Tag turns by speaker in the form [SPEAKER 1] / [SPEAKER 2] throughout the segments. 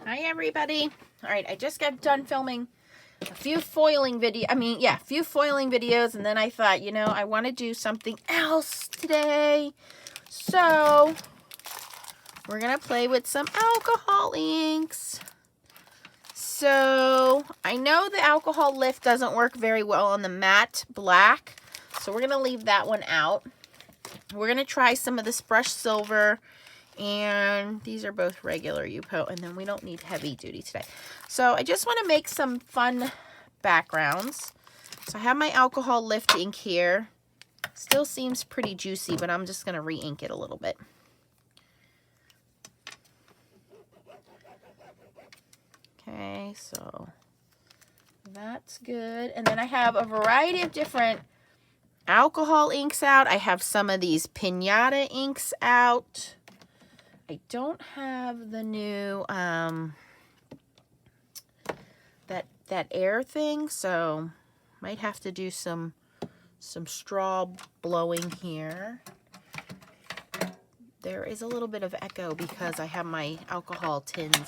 [SPEAKER 1] Hi everybody. All right, I just got done filming a few foiling videos, and then I thought, I want to do something else today. So, we're going to play with some alcohol inks. So, I know the alcohol lift doesn't work very well on the matte black, so we're going to leave that one out. We're going to try some of this brushed silver. And these are both regular Yupo, and then we don't need heavy duty today. So I just want to make some fun backgrounds. So I have my alcohol lift ink here. Still seems pretty juicy, but I'm just going to re-ink it a little bit. Okay, so that's good. And then I have a variety of different alcohol inks out. I have some of these Pinata inks out. I don't have the new that air thing, so might have to do some straw blowing here. There is a little bit of echo because I have my alcohol tins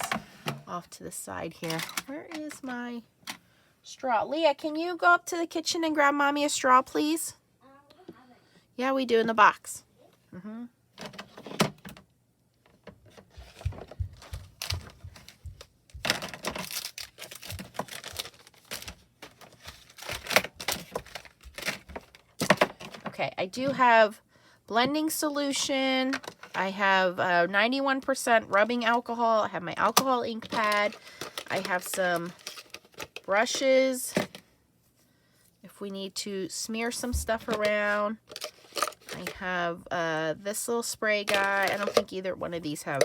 [SPEAKER 1] off to the side here. Where is my straw? Leah, can you go up to the kitchen and grab Mommy a straw, please? Yeah, we do in the box. Okay, I do have blending solution. I have 91% rubbing alcohol. I have my alcohol ink pad. I have some brushes if we need to smear some stuff around. I have this little spray guy. I don't think either one of these have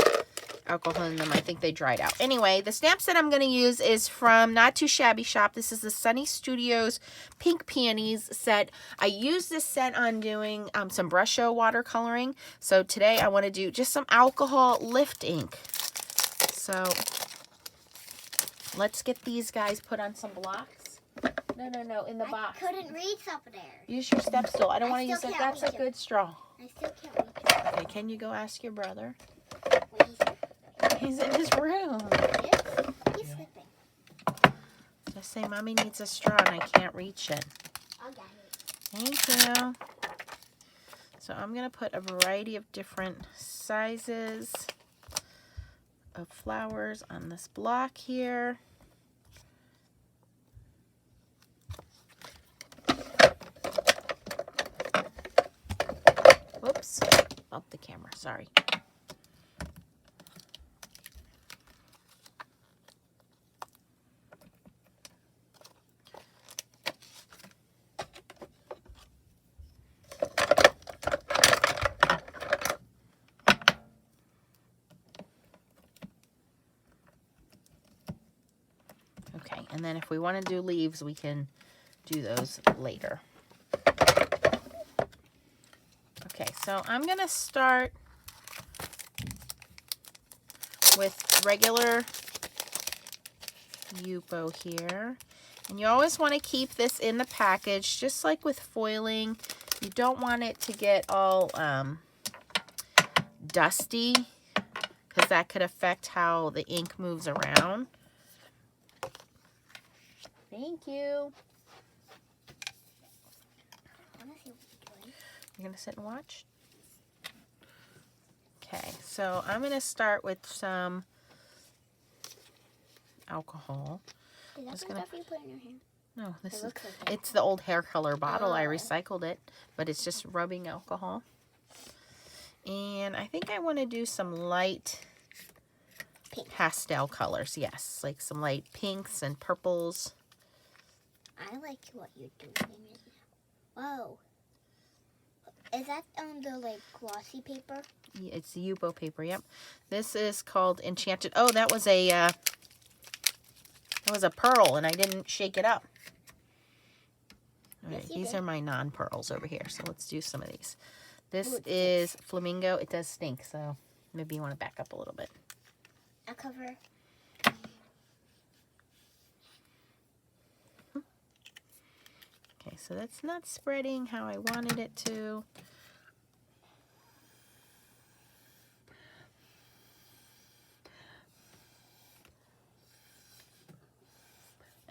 [SPEAKER 1] alcohol in them. I think they dried out. Anyway, the stamp set I'm going to use is from Not Too Shabby Shop. This is the Sunny Studios Pink Peonies set. I used this set on doing some brush show watercoloring. So today I want to do just some alcohol lift ink. So let's get these guys put on some blocks. No, in the box.
[SPEAKER 2] I couldn't reach up there.
[SPEAKER 1] Use your step stool. I don't want to use it. That's a good straw.
[SPEAKER 2] I still can't reach it.
[SPEAKER 1] Okay, can you go ask your brother?
[SPEAKER 2] Wait,
[SPEAKER 1] He's in his room.
[SPEAKER 2] he's sleeping.
[SPEAKER 1] Just say, Mommy needs a straw and I can't reach it.
[SPEAKER 2] I'll get it.
[SPEAKER 1] Thank you. So I'm going to put a variety of different sizes of flowers on this block here. Whoops. Bumped the camera. Sorry. Okay, and then if we want to do leaves, we can do those later. Okay, so I'm going to start with regular Yupo here. And you always want to keep this in the package, just like with foiling. You don't want it to get all dusty, because that could affect how the ink moves around. Thank you. You're going to sit and watch? Okay, so I'm going to start with some alcohol.
[SPEAKER 2] Is that the stuff you put in your hand?
[SPEAKER 1] No, this is,
[SPEAKER 2] like
[SPEAKER 1] it's the old hair color bottle. I recycled it, but it's just rubbing alcohol. And I think I want to do some light
[SPEAKER 2] pink
[SPEAKER 1] pastel colors. Yes, like some light pinks and purples.
[SPEAKER 2] I like what you're doing right now. Whoa. Is that the like glossy paper?
[SPEAKER 1] Yeah, it's the Yupo paper, yep. This is called Enchanted. Oh, that was a pearl and I didn't shake it up. All right, these are my non-pearls over here. So let's do some of these. This is Flamingo. It does stink, so maybe you want to back up a little bit.
[SPEAKER 2] I'll cover.
[SPEAKER 1] Okay, so that's not spreading how I wanted it to.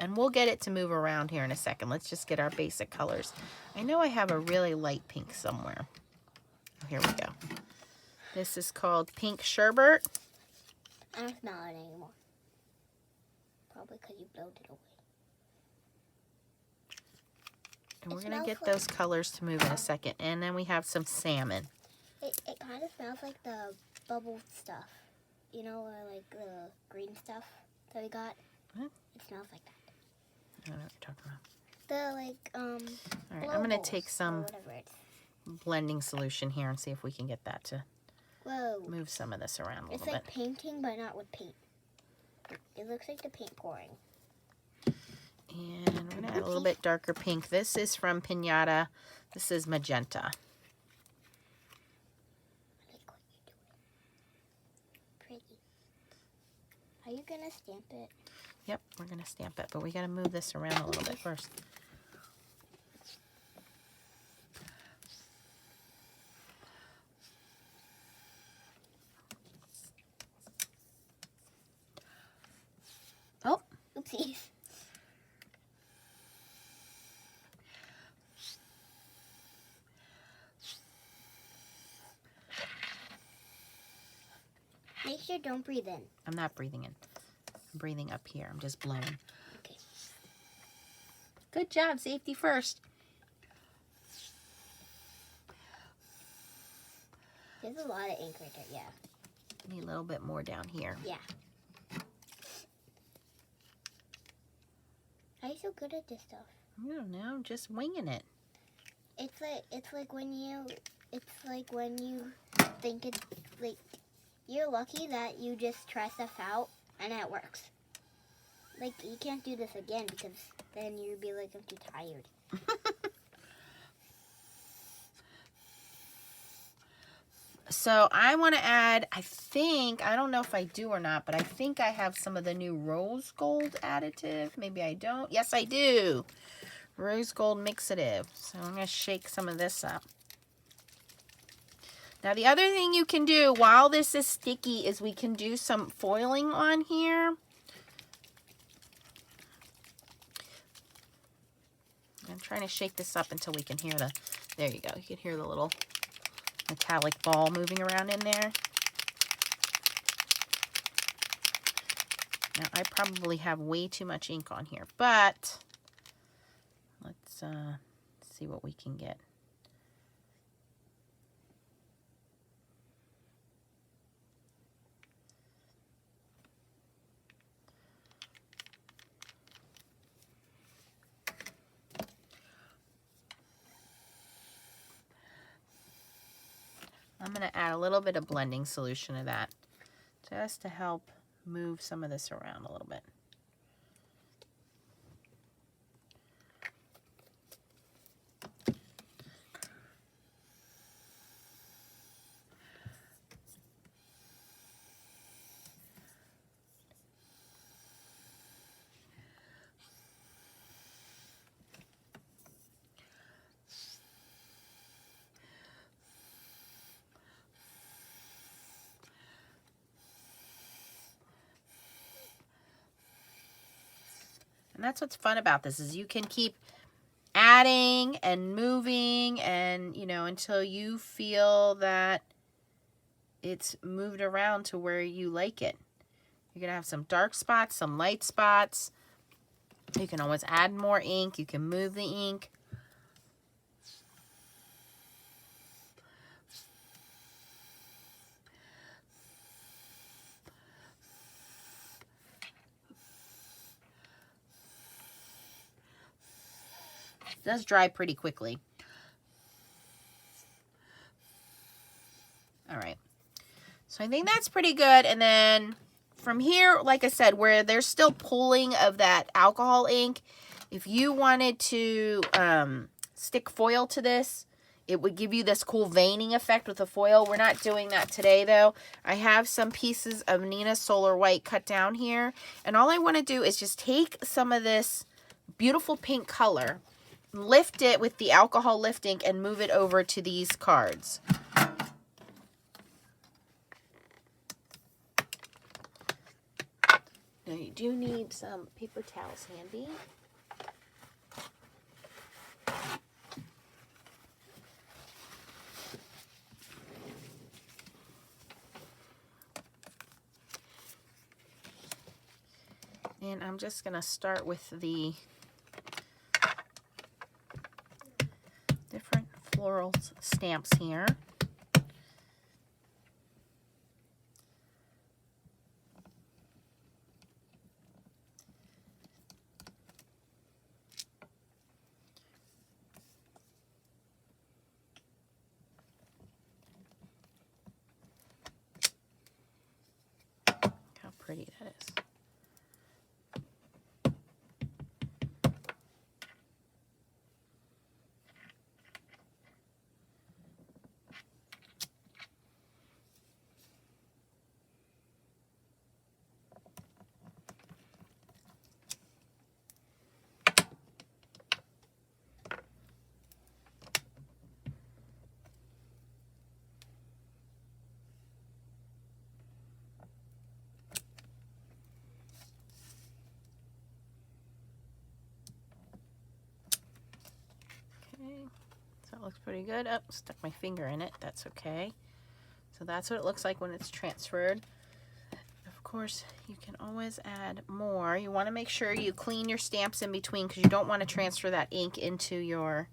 [SPEAKER 1] And we'll get it to move around here in a second. Let's just get our basic colors. I know I have a really light pink somewhere. Oh, here we go. This is called Pink Sherbet.
[SPEAKER 2] I don't smell it anymore. Probably because you blowed it away.
[SPEAKER 1] And we're going to get those colors to move in a second. And then we have some salmon.
[SPEAKER 2] It kind of smells like the bubble stuff. You know, or like the green stuff that we got.
[SPEAKER 1] What?
[SPEAKER 2] It smells like that.
[SPEAKER 1] I don't know what you're talking about.
[SPEAKER 2] The like
[SPEAKER 1] All right, I'm going to take some blending solution here and see if we can get that to move some of this around a little bit.
[SPEAKER 2] It's like painting, but not with paint. It looks like the paint pouring.
[SPEAKER 1] And we're going to add a little bit darker pink. This is from Pinata. This is magenta.
[SPEAKER 2] I like what you're doing. Pretty. Are you going to stamp it?
[SPEAKER 1] Yep, we're going to stamp it, but we got to move this around a little bit first. Oh,
[SPEAKER 2] oopsies. Make sure don't breathe in.
[SPEAKER 1] I'm not breathing in. I'm breathing up here. I'm just blowing.
[SPEAKER 2] Okay.
[SPEAKER 1] Good job. Safety first.
[SPEAKER 2] There's a lot of ink right there, yeah.
[SPEAKER 1] Need a little bit more down here.
[SPEAKER 2] Yeah. How are you so good at this stuff?
[SPEAKER 1] I don't know. I'm just winging it.
[SPEAKER 2] It's like when you think it's like you're lucky that you just try stuff out and it works. Like you can't do this again because then you'd be like, I'm too tired.
[SPEAKER 1] So I want to add, I don't know if I do or not, but I think I have some of the new rose gold additive. Maybe I don't. Yes, I do. Rose gold mixative. So I'm going to shake some of this up. Now the other thing you can do while this is sticky is we can do some foiling on here. I'm trying to shake this up until we can hear there you go. You can hear the little metallic ball moving around in there. Now I probably have way too much ink on here, but let's see what we can get. I'm going to add a little bit of blending solution to that just to help move some of this around a little bit. And that's what's fun about this is you can keep adding and moving and, you know, until you feel that it's moved around to where you like it. You're going to have some dark spots, some light spots. You can always add more ink. You can move the ink. It does dry pretty quickly. All right. So I think that's pretty good. And then from here, like I said, where there's still pooling of that alcohol ink, if you wanted to stick foil to this, it would give you this cool veining effect with the foil. We're not doing that today, though. I have some pieces of Nina Solar White cut down here. And all I want to do is just take some of this beautiful pink color, lift it with the alcohol lift ink, and move it over to these cards. Now you do need some paper towels handy. And I'm just going to start with the different floral stamps here. How pretty that is. Okay, so it looks pretty good. Oh, stuck my finger in it. That's okay. So that's what it looks like when it's transferred. Of course, you can always add more. You want to make sure you clean your stamps in between because you don't want to transfer that ink into your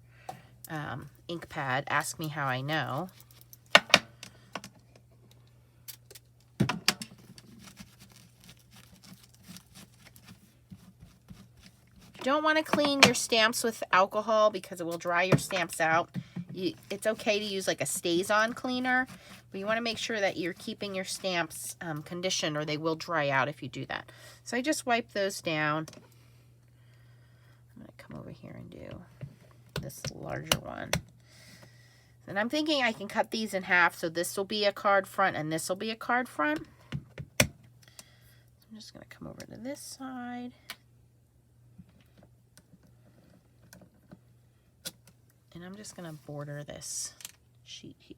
[SPEAKER 1] ink pad. Ask me how I know. You don't want to clean your stamps with alcohol because it will dry your stamps out. It's okay to use like a stays-on cleaner, but you want to make sure that you're keeping your stamps conditioned or they will dry out if you do that. So I just wipe those down. I'm going to come over here and do this larger one. And I'm thinking I can cut these in half, so this will be a card front and this will be a card front. So I'm just going to come over to this side. And I'm just going to border this sheet here.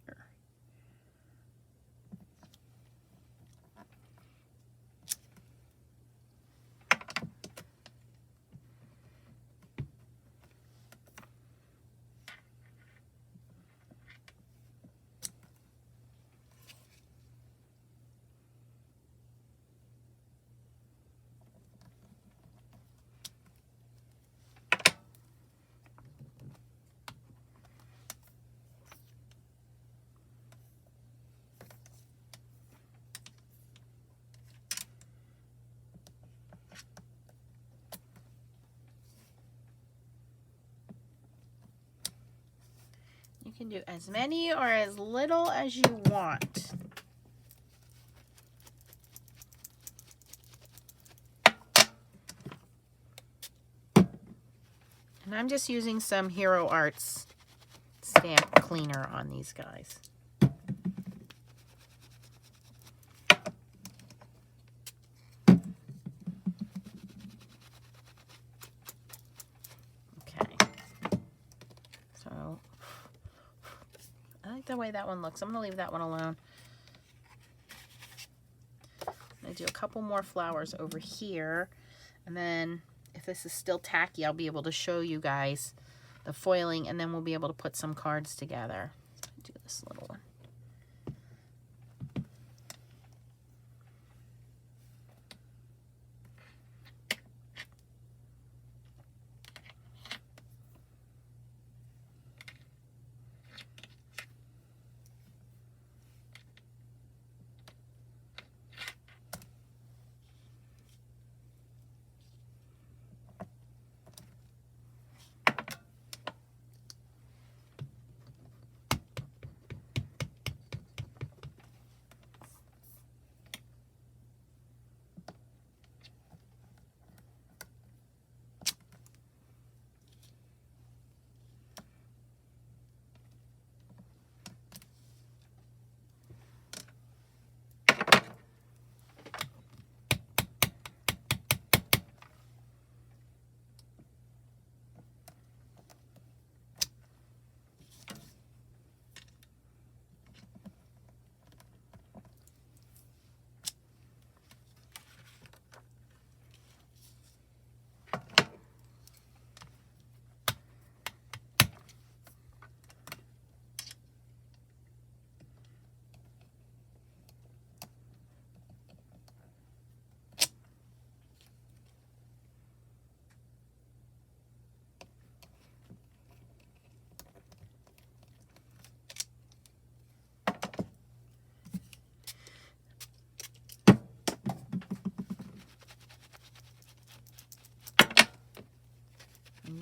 [SPEAKER 1] You can do as many or as little as you want. And I'm just using some Hero Arts stamp cleaner on these guys. Okay. So I like the way that one looks. I'm going to leave that one alone. I'm going to do a couple more flowers over here. And then if this is still tacky, I'll be able to show you guys the foiling, and then we'll be able to put some cards together. Do this little one.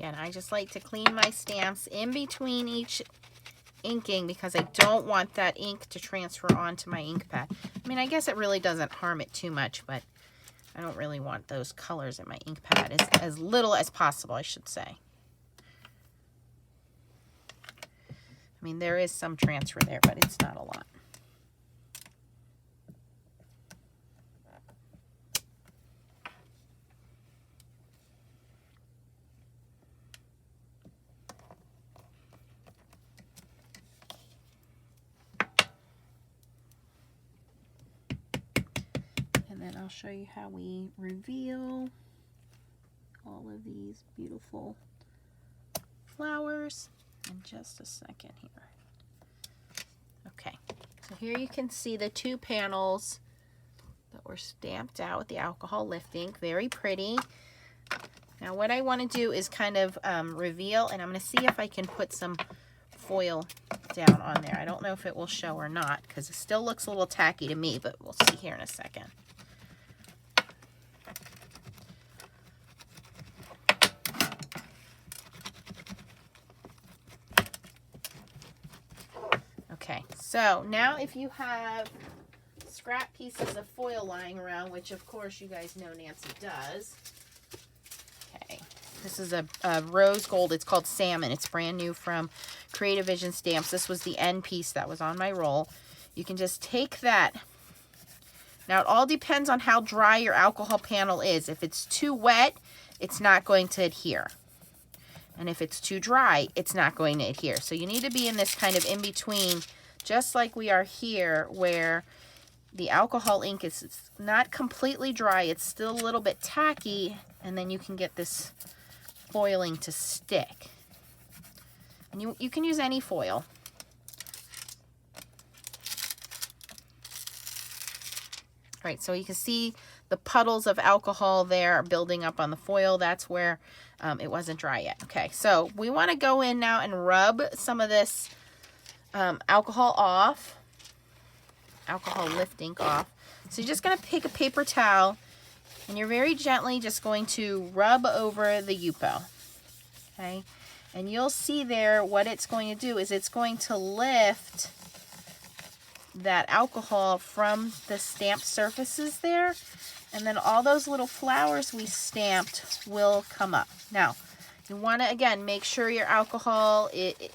[SPEAKER 1] Again, I just like to clean my stamps in between each inking because I don't want that ink to transfer onto my ink pad. I mean, I guess it really doesn't harm it too much, but I don't really want those colors in my ink pad, as little as possible, I should say. I mean, there is some transfer there, but it's not a lot. And I'll show you how we reveal all of these beautiful flowers in just a second here. Okay, so here you can see the two panels that were stamped out with the alcohol lift ink. Very pretty. Now what I want to do is kind of reveal, and I'm going to see if I can put some foil down on there. I don't know if it will show or not because it still looks a little tacky to me, but we'll see here in a second. Okay, so now if you have scrap pieces of foil lying around, which of course you guys know Nancy does. Okay, this is a rose gold. It's called Salmon. It's brand new from Creative Vision Stamps. This was the end piece that was on my roll. You can just take that. Now it all depends on how dry your alcohol panel is. If it's too wet, it's not going to adhere. And if it's too dry, it's not going to adhere. So you need to be in this kind of in-between, just like we are here, where the alcohol ink is not completely dry. It's still a little bit tacky, and then you can get this foiling to stick. And you can use any foil. All right, so you can see the puddles of alcohol there building up on the foil. That's where it wasn't dry yet. Okay, so we want to go in now and rub some of this alcohol off, alcohol lift ink off. So you're just going to take a paper towel and you're very gently just going to rub over the Yupo. Okay, and you'll see there what it's going to do is it's going to lift that alcohol from the stamped surfaces there, and then all those little flowers we stamped will come up. Now you want to again make sure your alcohol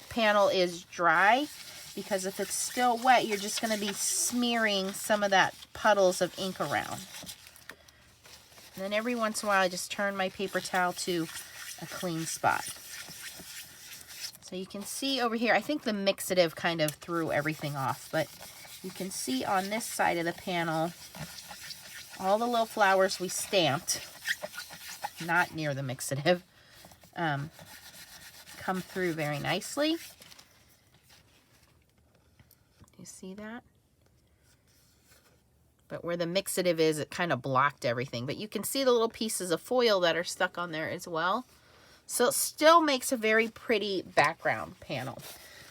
[SPEAKER 1] panel is dry, because if it's still wet you're just going to be smearing some of that puddles of ink around. And then every once in a while I just turn my paper towel to a clean spot. So you can see over here, I think the mixative kind of threw everything off, but you can see on this side of the panel, all the little flowers we stamped, not near the mixative, come through very nicely. You see that? But where the mixative is, it kind of blocked everything. But you can see the little pieces of foil that are stuck on there as well. So it still makes a very pretty background panel.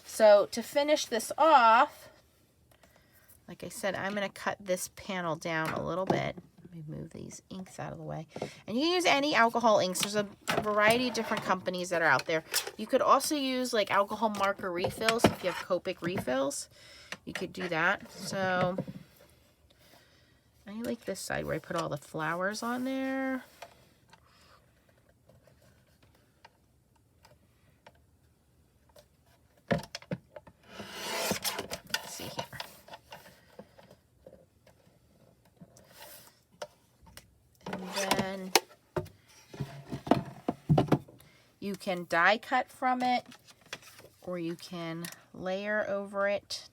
[SPEAKER 1] So to finish this off, like I said, I'm going to cut this panel down a little bit. Let me move these inks out of the way. And you can use any alcohol inks. There's a variety of different companies that are out there. You could also use like alcohol marker refills. If you have Copic refills, you could do that. So I like this side where I put all the flowers on there. Let's see here. And then you can die cut from it, or you can layer over it.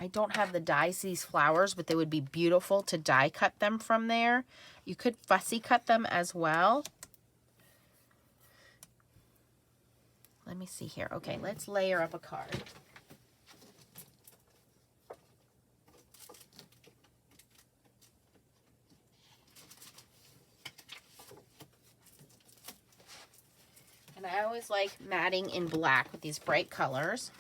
[SPEAKER 1] I don't have the dies to these flowers, but they would be beautiful to die cut them from there. You could fussy cut them as well. Let me see here. Okay, let's layer up a card. And I always like matting in black with these bright colors.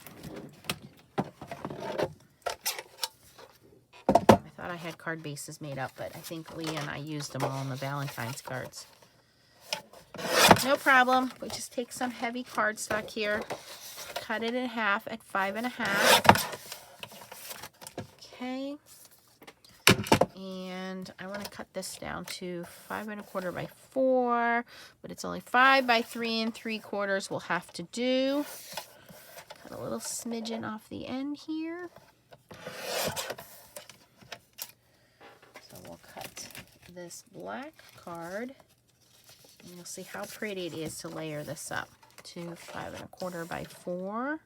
[SPEAKER 1] I thought I had card bases made up, but I think Leah and I used them all in the Valentine's cards. No problem. We just take some heavy cardstock here, cut it in half at 5.5. Okay. And I want to cut this down to 5.25 by 4, but it's only 5 by 3 3/4 we'll have to do. Cut a little smidgen off the end here. So we'll cut this black card, and you'll see how pretty it is to layer this up to 5.25 by 4.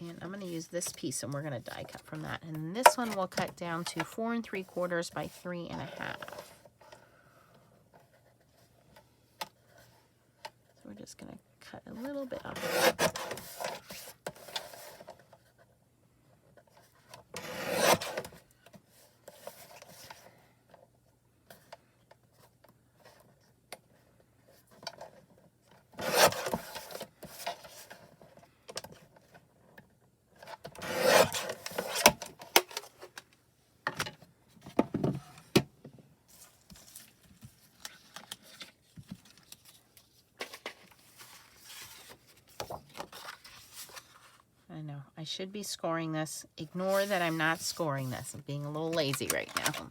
[SPEAKER 1] And I'm going to use this piece, and we're going to die cut from that. And then this one we'll cut down to 4 3/4 by 3.5. So we're just going to cut a little bit off. I know, I should be scoring this. Ignore that I'm not scoring this. I'm being a little lazy right now.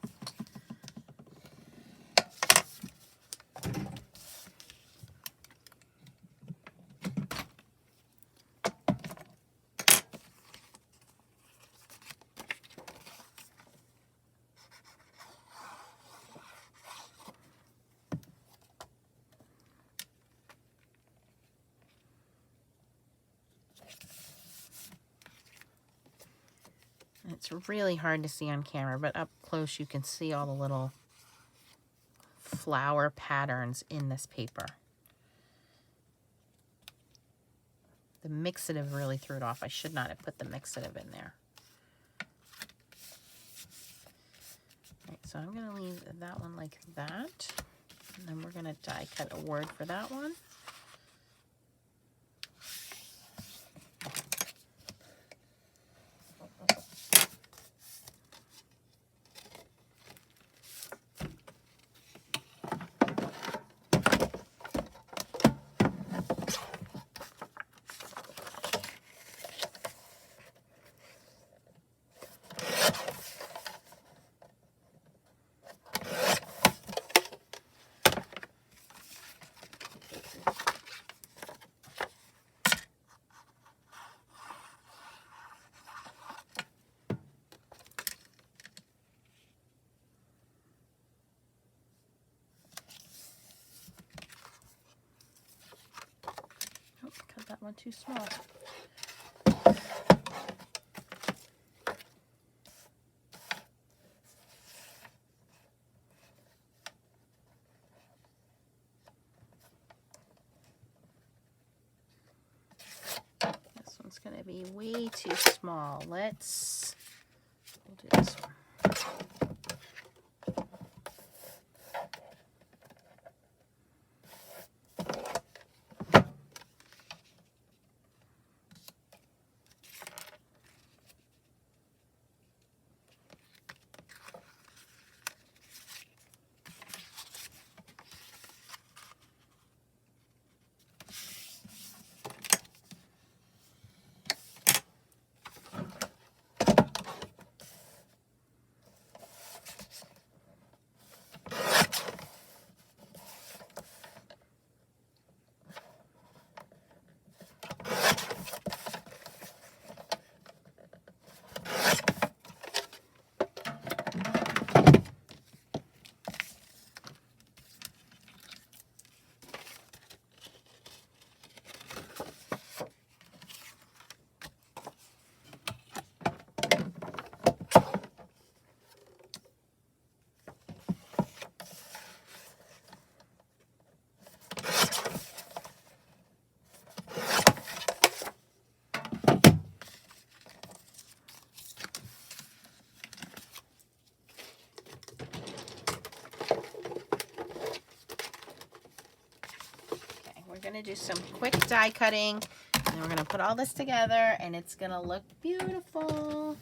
[SPEAKER 1] It's really hard to see on camera, but up close you can see all the little flower patterns in this paper. The mixative really threw it off. I should not have put the mixative in there. All right, so I'm going to leave that one like that. And then we're going to die cut a word for that one. Cut that one too small. This one's going to be way too small. We'll do this one. going to do some quick die cutting, and then we're going to put all this together, and it's going to look beautiful.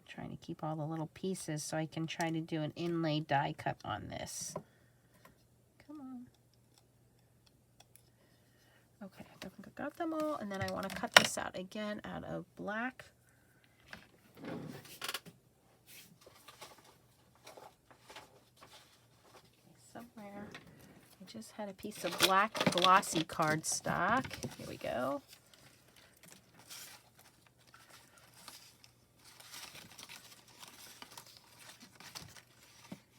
[SPEAKER 1] Trying to keep all the little pieces so I can try to do an inlay die cut on this. Come on. Okay, I think I got them all, and then I want to cut this out again out of black. Somewhere, I just had a piece of black glossy cardstock. Here we go.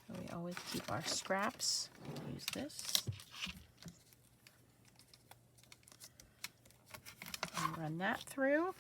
[SPEAKER 1] We always keep our scraps. Use this. And run that through.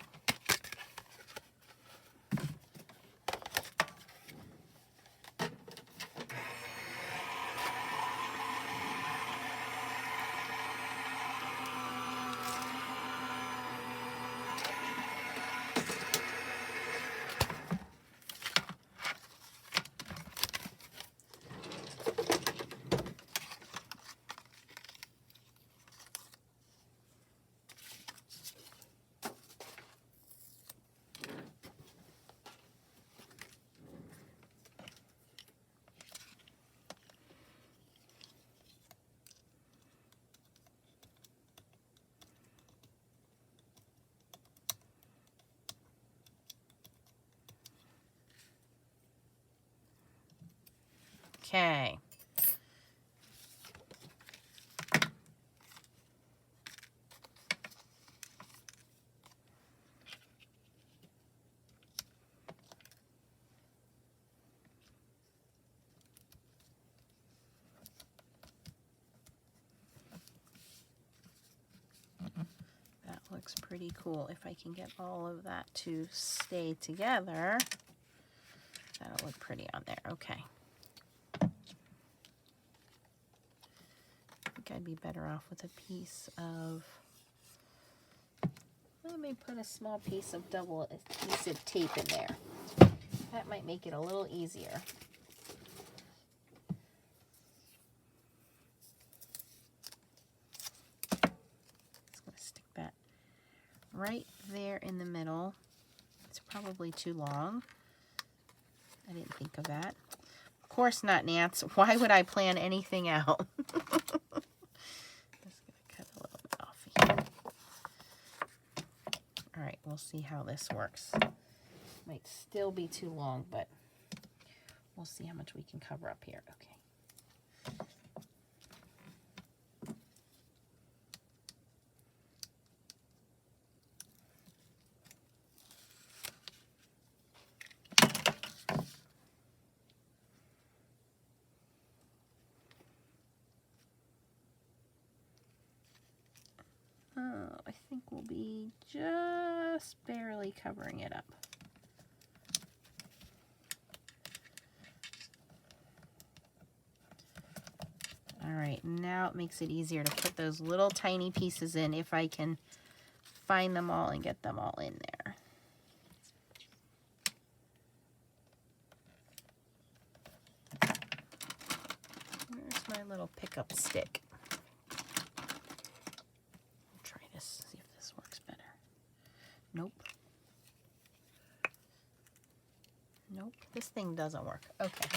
[SPEAKER 1] Okay. That looks pretty cool. If I can get all of that to stay together, that'll look pretty on there. Okay. I think I'd be better off with a piece of, let me put a small piece of double adhesive tape in there. That might make it a little easier. Just going to stick that right there in the middle. It's probably too long. I didn't think of that. Of course not, Nance. Why would I plan anything out? Just going to cut a little bit off here. All right, we'll see how this works. Might still be too long, but we'll see how much we can cover up here. Okay. I think we'll be just barely covering it up. All right, now it makes it easier to put those little tiny pieces in if I can find them all and get them all in there. Where's my little makeup stick. Try this, see if this works better. Nope. Nope, this thing doesn't work. Okay.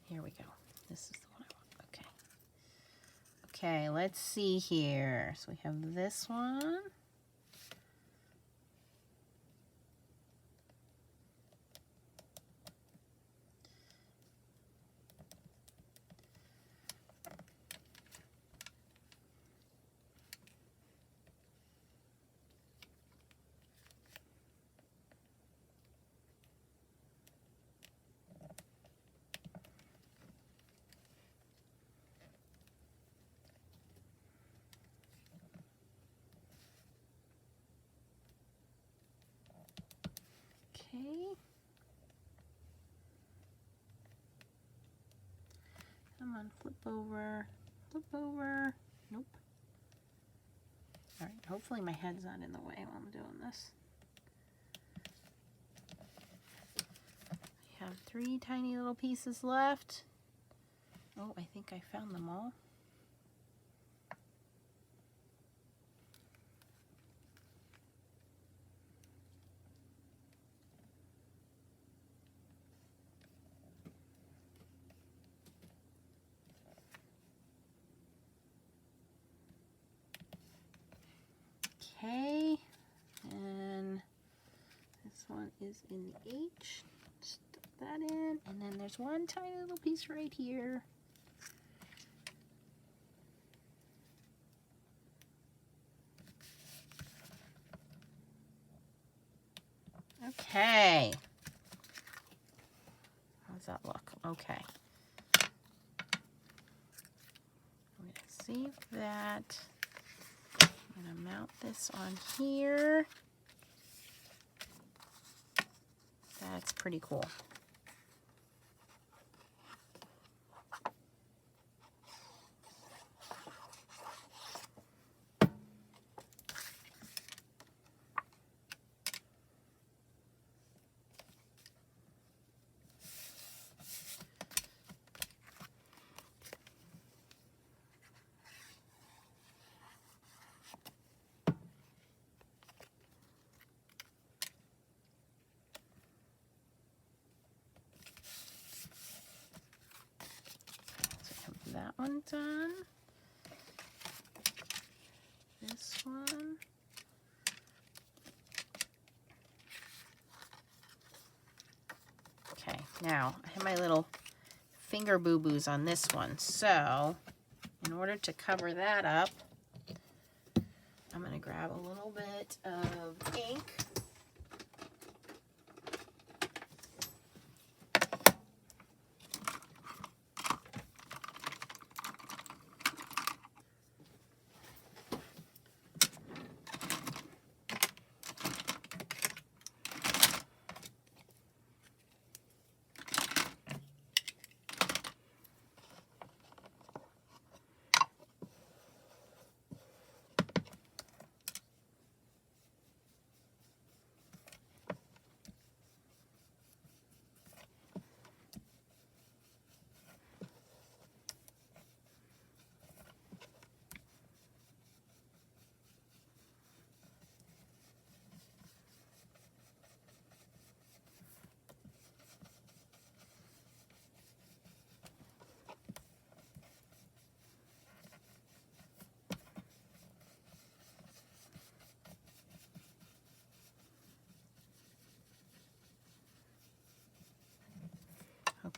[SPEAKER 1] Here we go. This is the one I want. Okay. Okay, let's see here. So we have this one. Okay. Come on, flip over. Flip over. Nope. All right, hopefully my head's not in the way while I'm doing this. I have 3 tiny little pieces left. Oh, I think I found them all. Okay, and this one is in the H. Stuff that in, and then there's one tiny little piece right here. Okay. How's that look? Okay. I'm going to save that. I'm going to mount this on here. That's pretty cool. That one done. This one. Okay, now I have my little finger boo-boos on this one. So, in order to cover that up, I'm going to grab a little bit of ink.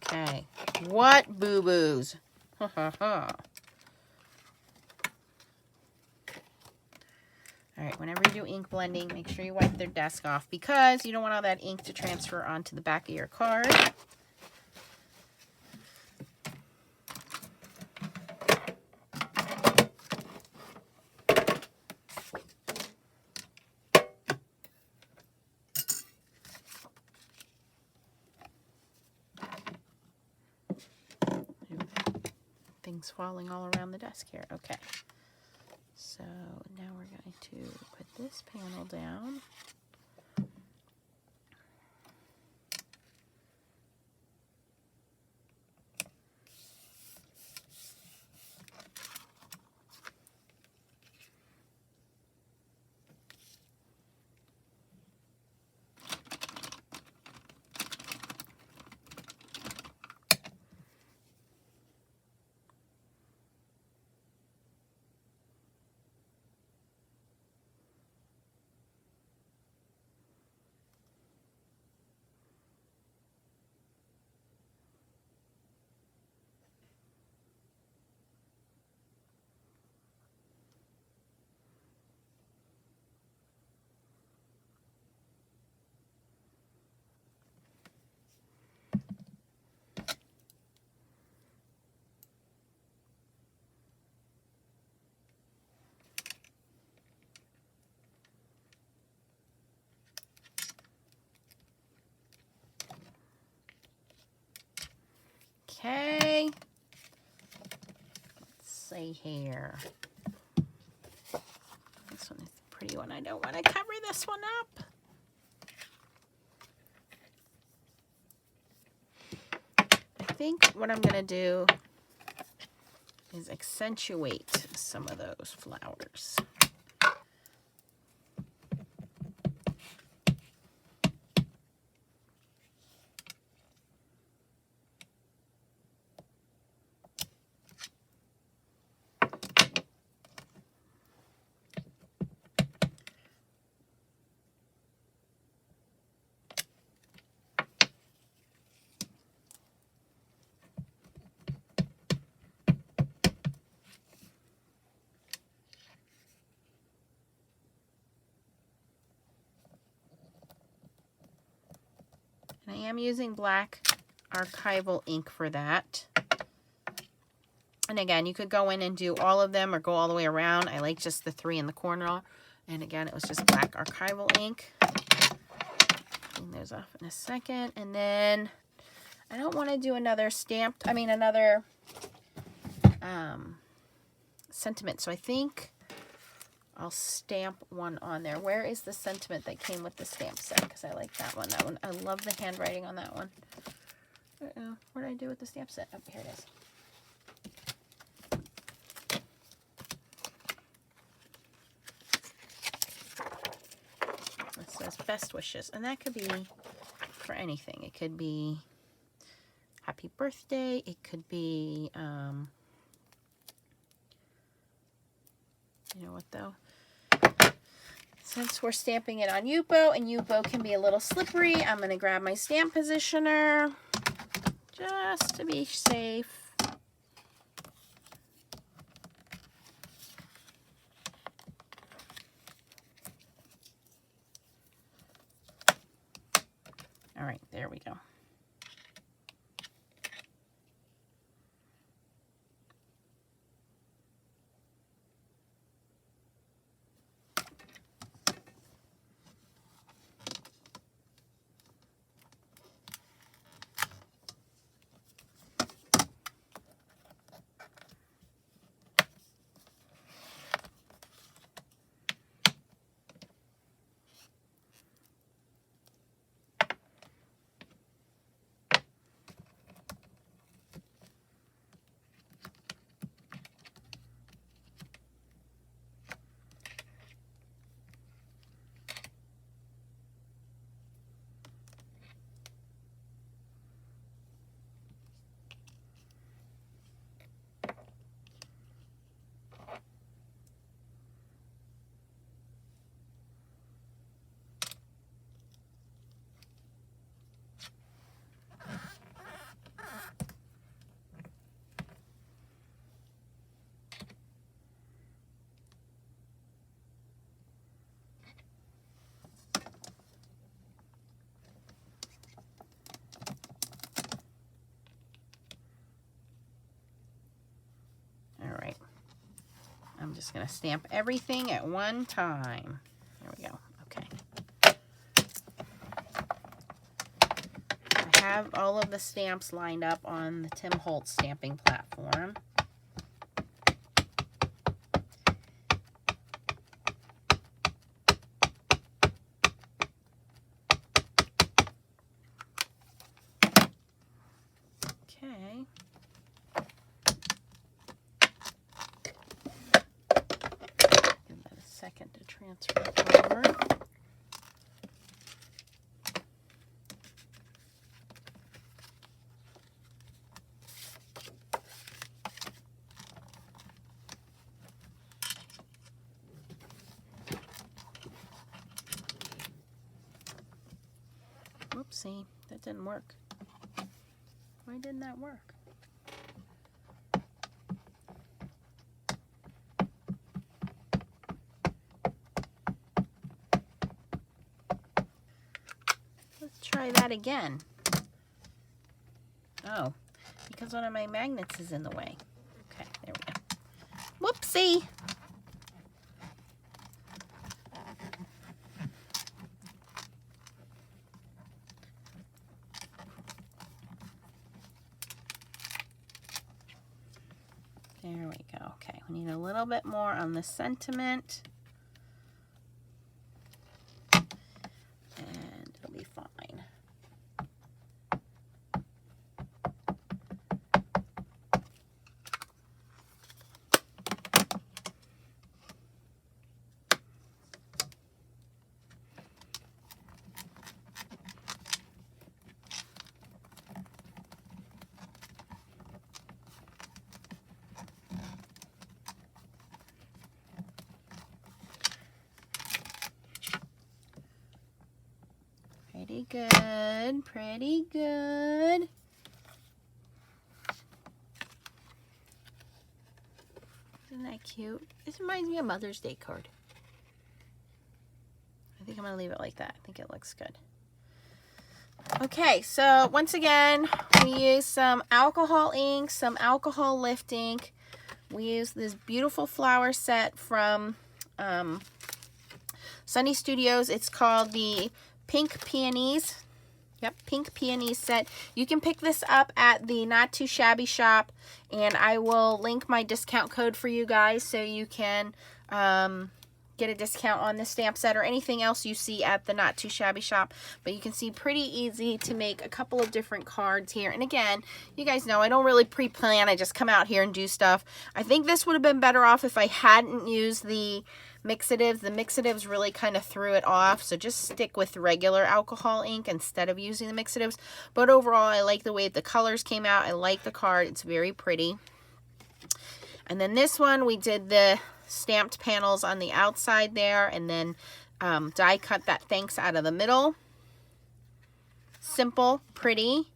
[SPEAKER 1] Okay, what boo-boos? Ha ha ha. Alright, whenever you do ink blending, make sure you wipe their desk off because you don't want all that ink to transfer onto the back of your card. Things falling all around the desk here. Okay. So now we're going to put this panel down. say here. This one is the pretty one. I don't want to cover this one up. I think what I'm going to do is accentuate some of those flowers. And I am using black archival ink for that. And again, you could go in and do all of them or go all the way around. I like just the 3 in the corner. And again, it was just black archival ink. Clean those off in a second. And then I don't want to do another stamped, another sentiment. So I think I'll stamp one on there. Where is the sentiment that came with the stamp set? Because I like that one. That one, I love the handwriting on that one. What did I do with the stamp set? Oh, here it is. It says best wishes. And that could be for anything. It could be happy birthday. It could be, you know what though? Since we're stamping it on Yupo, and Yupo can be a little slippery, I'm going to grab my stamp positioner just to be safe. All right, there we go. I'm just going to stamp everything at one time. There we go. Okay. I have all of the stamps lined up on the Tim Holtz stamping platform. Okay. Second to transfer it over. Oopsie, that didn't work. Why didn't that work? Try that again. Oh, because one of my magnets is in the way. Okay, there we go. Whoopsie! There we we go. Okay, we need a little bit more on the sentiment. And it'll be fine. Pretty good, pretty good. Isn't that cute? This reminds me of Mother's Day card. I think I'm gonna leave it like that. I think it looks good. Okay, so once again, we use some alcohol ink, some alcohol lift ink. We use this beautiful flower set from Sunny Studios. It's called the Pink Peonies. Yep, Pink Peonies set. You can pick this up at the Not Too Shabby shop, and I will link my discount code for you guys so you can get a discount on the stamp set or anything else you see at the Not Too Shabby shop. But you can see pretty easy to make a couple of different cards here. And again, you guys know I don't really pre-plan. I just come out here and do stuff. I think this would have been better off if I hadn't used the mixatives. The mixatives really kind of threw it off. So just stick with regular alcohol ink instead of using the mixatives. But overall, I like the way the colors came out. I like the card. It's very pretty. And then this one, we did the stamped panels on the outside there, and then die cut that thanks out of the middle. Simple, pretty.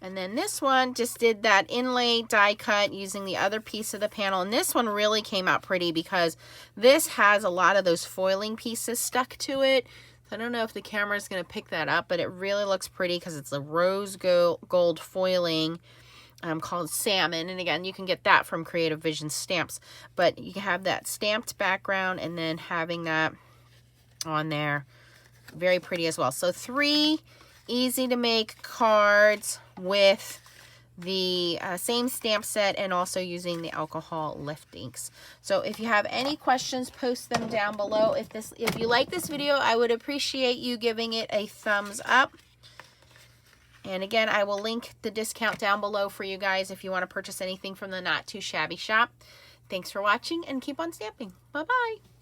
[SPEAKER 1] And then this one just did that inlay die cut using the other piece of the panel. And this one really came out pretty because this has a lot of those foiling pieces stuck to it. So I don't know if the camera is going to pick that up, but it really looks pretty because it's a rose gold foiling called Salmon. And again, you can get that from Creative Vision Stamps. But you can have that stamped background and then having that on there. Very pretty as well. So 3 easy to make cards with the same stamp set and also using the alcohol lift inks. So if you have any questions, post them down below. If you like this video, I would appreciate you giving it a thumbs up. And again, I will link the discount down below for you guys if you want to purchase anything from the Not Too Shabby shop. Thanks for watching and keep on stamping. Bye-bye.